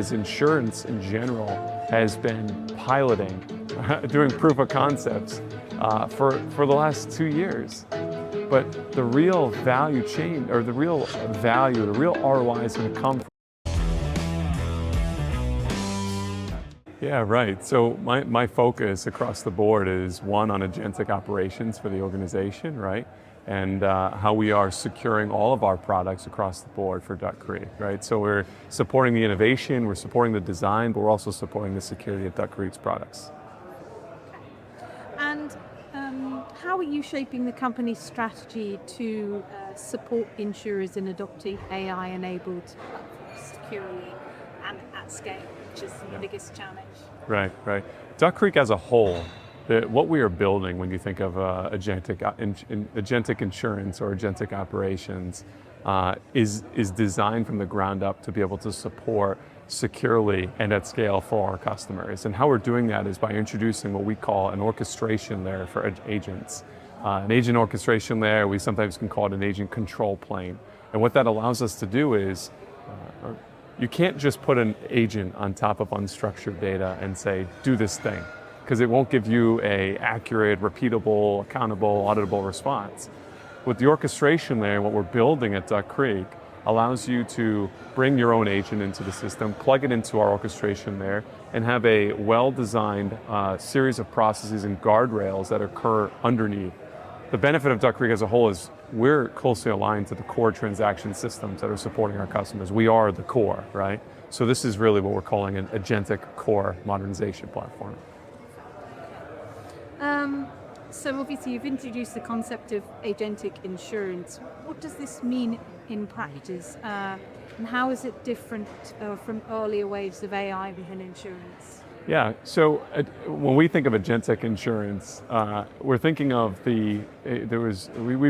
Insurance in general has been piloting, doing proof of concepts for the last 2 years. But the real value chain, or the real value, the real ROI is going to come from. Yeah, right. So my focus across the board is one on agentic operations for the organization, right? And how we are securing all of our products across the board for DuckCreek, right? So we're supporting the innovation, we're supporting the design, but we're also supporting the security of DuckCreek's products. And how are you shaping the company's strategy to support insurers in adopting AI-enabled platforms securely and at scale, which is the biggest challenge? Right. DuckCreek as a whole, what we are building when you think of agentic insurance or agentic operations is designed from the ground up to be able to support securely and at scale for our customers. And how we're doing that is by introducing what we call an orchestration layer for agents. An agent orchestration layer, we sometimes can call it an agent control plane. And what that allows us to do is, you can't just put an agent on top of unstructured data and say, do this thing, because it won't give you an accurate, repeatable, accountable, auditable response. With the orchestration layer, what we're building at DuckCreek allows you to bring your own agent into the system, plug it into our orchestration layer, and have a well-designed series of processes and guardrails that occur underneath. The benefit of DuckCreek as a whole is we're closely aligned to the core transaction systems that are supporting our customers. We are the core, right? So this is really what we're calling an agentic core modernization platform. So obviously you've introduced the concept of agentic insurance. What does this mean in practice? And how is it different from earlier waves of AI within insurance? Yeah, so when we think of agentic insurance, we're thinking of we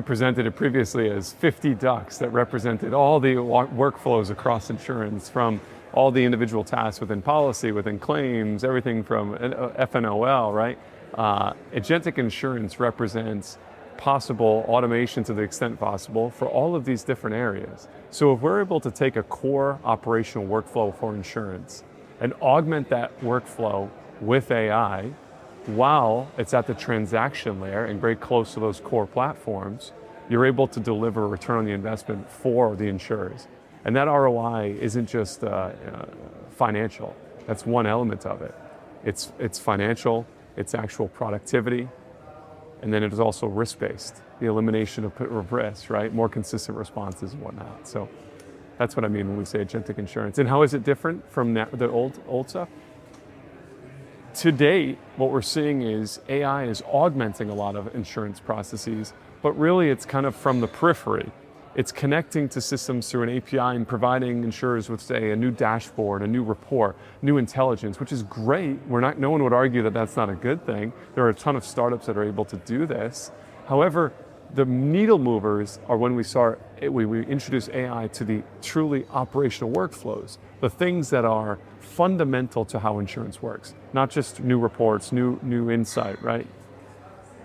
presented it previously as 50 ducks that represented all the workflows across insurance, from all the individual tasks within policy, within claims, everything from FNOL, right? Agentic insurance represents possible automation to the extent possible for all of these different areas. So if we're able to take a core operational workflow for insurance and augment that workflow with AI while it's at the transaction layer and very close to those core platforms, you're able to deliver a return on the investment for the insurers. And that ROI isn't just financial. That's one element of it. It's financial, it's actual productivity, and then it is also risk-based, the elimination of risk, right? More consistent responses and whatnot. So that's what I mean when we say agentic insurance. And how is it different from the old stuff? To date, what we're seeing is AI is augmenting a lot of insurance processes, but really it's kind of from the periphery. It's connecting to systems through an API and providing insurers with, say, a new dashboard, a new report, new intelligence, which is great. No one would argue that that's not a good thing. There are a ton of startups that are able to do this. However, the needle movers are when we introduce AI to the truly operational workflows, the things that are fundamental to how insurance works, not just new reports, new insight, right?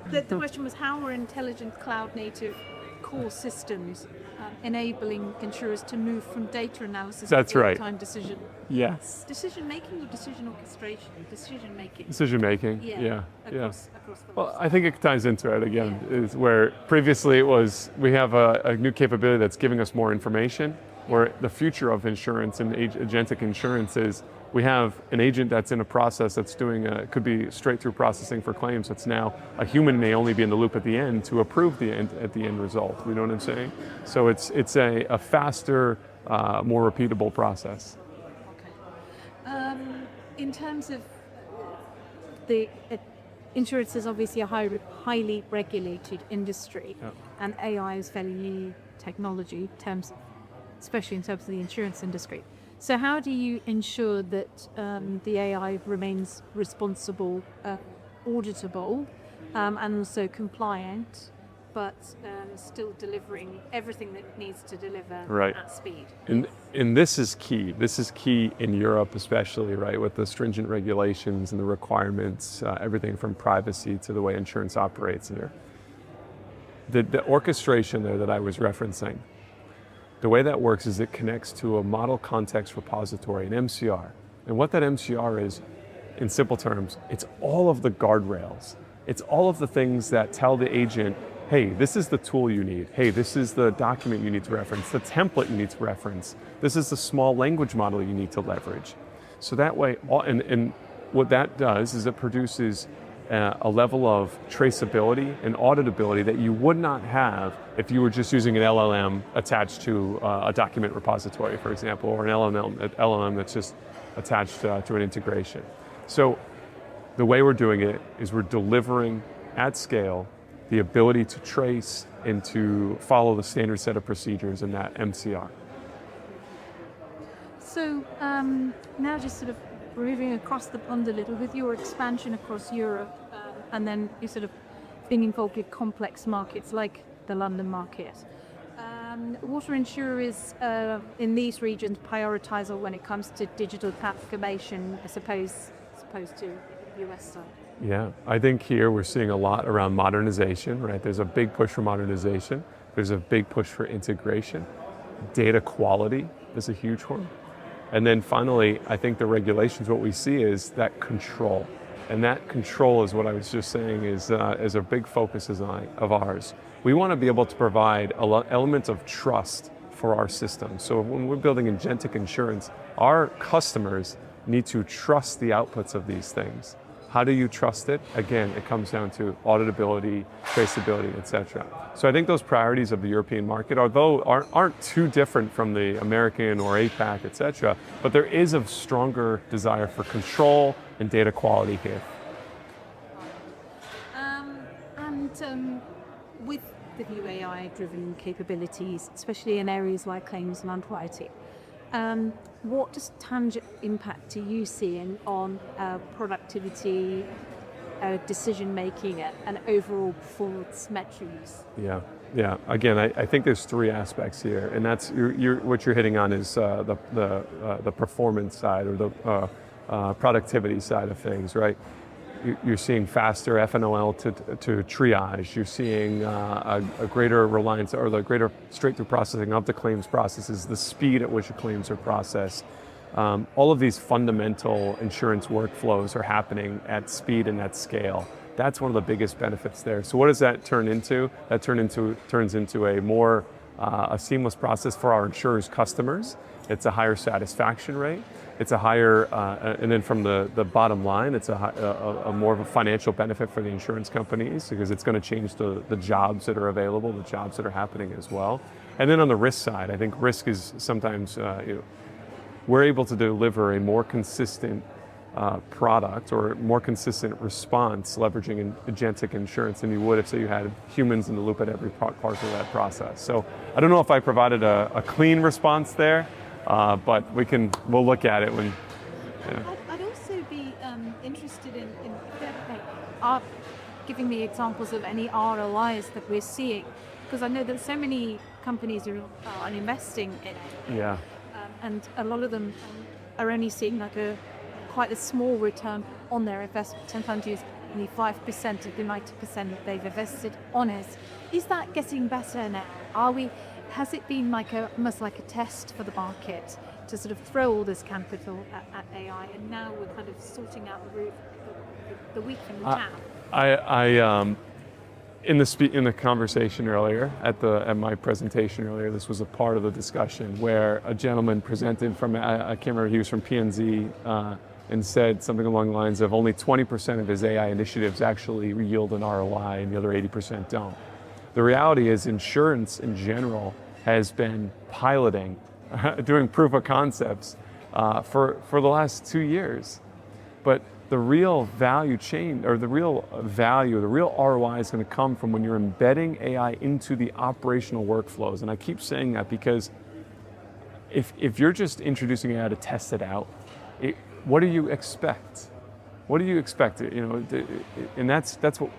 The question was, how are intelligent cloud-native core systems enabling insurers to move from data analysis to real-time decision? Yes. Decision making or decision orchestration? Decision making. Decision making. Yeah. Across the well, I think it ties into it again. Is where previously it was we have a new capability that's giving us more information. Where the future of insurance and agentic insurance is we have an agent that's in a process that's doing could be straight through processing for claims. That's now a human may only be in the loop at the end to approve at the end result. You know what I'm saying? So it's a faster, more repeatable process. Okay. In terms of the insurance is obviously a highly regulated industry, and AI is fairly new technology especially in terms of the insurance industry. So how do you ensure that the AI remains responsible, auditable, and also compliant, but still delivering everything that it needs to deliver at speed? And this is key. This is key in Europe especially, right, with the stringent regulations and the requirements, everything from privacy to the way insurance operates here. The orchestration there that I was referencing, The way that works is it connects to a model context repository, an MCR. And what that MCR is, in simple terms, it's all of the guardrails. It's all of the things that tell the agent, hey, this is the tool you need. Hey, this is the document you need to reference, the template you need to reference. This is the small language model you need to leverage. So that way, and what that does is it produces a level of traceability and auditability that you would not have if you were just using an LLM attached to a document repository, for example, or an LLM that's just attached to an integration. So the way we're doing it is we're delivering at scale the ability to trace and to follow the standard set of procedures in that MCR. So now just sort of moving across the pond a little with your expansion across Europe, and then you sort of being involved with complex markets like the London market. What are insurers in these regions prioritize when it comes to digital transformation as opposed to the US side? Yeah, I think here we're seeing a lot around modernization, right? There's a big push for modernization. There's a big push for integration. Data quality is a huge one. And then finally, I think the regulations, what we see is that control. And that control is what I was just saying is a big focus of ours. We want to be able to provide elements of trust for our system. So when we're building agentic insurance, our customers need to trust the outputs of these things. How do you trust it? Again, it comes down to auditability, traceability, et cetera. So I think those priorities of the European market, although aren't too different from the American or APAC, et cetera, but there is a stronger desire for control and data quality here. With the new AI-driven capabilities, especially in areas like claims and underwriting, what does tangible impact do you see on productivity, decision making, and overall performance metrics? Yeah. Again, I think there's three aspects here, and that's what you're hitting on is the performance side or the productivity side of things, right? You're seeing faster FNOL to triage. You're seeing a greater reliance or the greater straight-through processing of the claims processes, the speed at which the claims are processed. All of these fundamental insurance workflows are happening at speed and at scale. That's one of the biggest benefits there. So what does that turn into? That turns into a more a seamless process for our insurers' customers. It's a higher satisfaction rate. It's a higher, and then from the bottom line, it's a more of a financial benefit for the insurance companies because it's going to change the jobs that are available, the jobs that are happening as well. And then on the risk side, I think risk is sometimes, we're able to deliver a more consistent product or more consistent response leveraging agentic insurance than you would if, say, you had humans in the loop at every part of that process. So I don't know if I provided a clean response there. But we'll look at it when. Yeah. I'd also be interested in giving me examples of any ROIs that we're seeing, because I know that so many companies are investing in it. Yeah. And a lot of them are only seeing quite a small return on their investment. Sometimes use only 5% of the 90% that they've invested on it. Is that getting better now? Has it been almost like a test for the market to sort of throw all this capital at AI, and now we're kind of sorting out the wheat from the chaff? In the conversation earlier, at my presentation earlier, this was a part of the discussion where a gentleman presented from, I can't remember, he was from PNZ, and said something along the lines of only 20% of his AI initiatives actually yield an ROI and the other 80% don't. The reality is insurance in general has been piloting, doing proof of concepts for the last 2 years. But the real value chain, or the real ROI is going to come from when you're embedding AI into the operational workflows. And I keep saying that because if you're just introducing AI to test it out, what do you expect? What do you expect? And that's what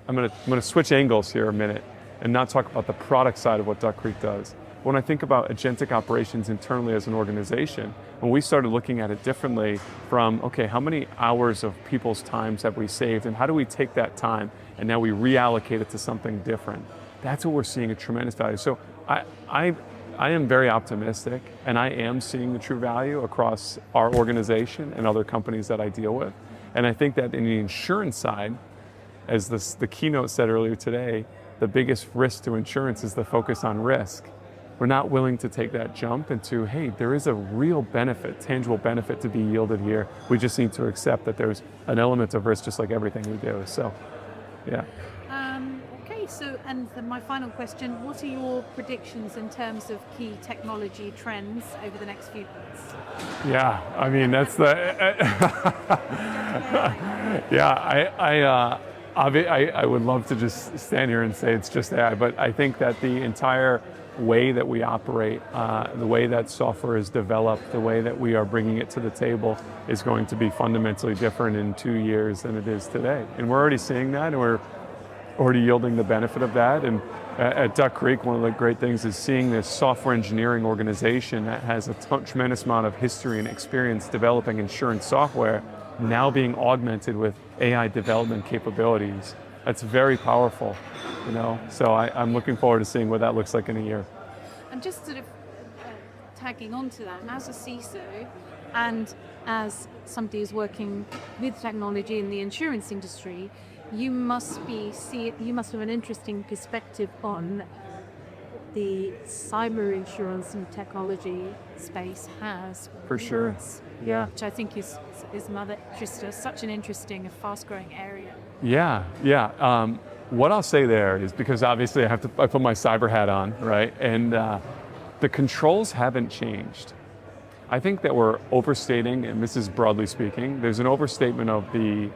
I'm going to switch angles here a minute and not talk about the product side of what DuckCreek does. When I think about agentic operations internally as an organization, when we started looking at it differently from, okay, how many hours of people's times have we saved, and how do we take that time and now we reallocate it to something different? That's what we're seeing a tremendous value. So I am very optimistic, and I am seeing the true value across our organization and other companies that I deal with. And I think that in the insurance side, as the keynote said earlier today, the biggest risk to insurance is the focus on risk. We're not willing to take that jump into, hey, there is a real benefit, tangible benefit to be yielded here. We just need to accept that there's an element of risk just like everything we do. So, yeah. Okay, so, and then my final question, what are your predictions in terms of key technology trends over the next few months? Yeah, I mean, that's the, yeah, I would love to just stand here and say it's just AI, but I think that the entire way that we operate, the way that software is developed, the way that we are bringing it to the table is going to be fundamentally different in 2 years than it is today. And we're already seeing that, and we're already yielding the benefit of that. And at DuckCreek, one of the great things is seeing this software engineering organization that has a tremendous amount of history and experience developing insurance software now being augmented with AI development capabilities. That's very powerful, you know. So I'm looking forward to seeing what that looks like in a year. And just sort of tagging on to that, as a CISO and as somebody who's working with technology in the insurance industry, you must have an interesting perspective on the cyber insurance and technology space has. For sure. Yeah. Which I think is another such an interesting, fast-growing area. Yeah. What I'll say there is, because obviously I put my cyber hat on, right? And the controls haven't changed. I think that we're overstating, and this is broadly speaking, there's an overstatement of the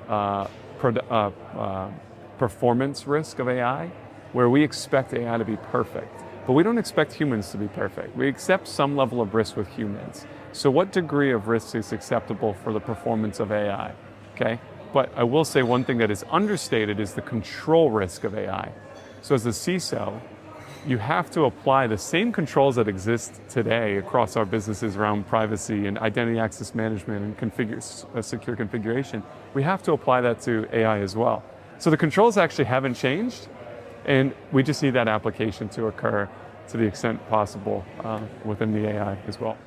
performance risk of AI, where we expect AI to be perfect. But we don't expect humans to be perfect. We accept some level of risk with humans. So what degree of risk is acceptable for the performance of AI? Okay? But I will say one thing that is understated is the control risk of AI. So as a CISO, you have to apply the same controls that exist today across our businesses around privacy and identity access management and secure configuration. We have to apply that to AI as well. So the controls actually haven't changed, and we just need that application to occur to the extent possible within the AI as well.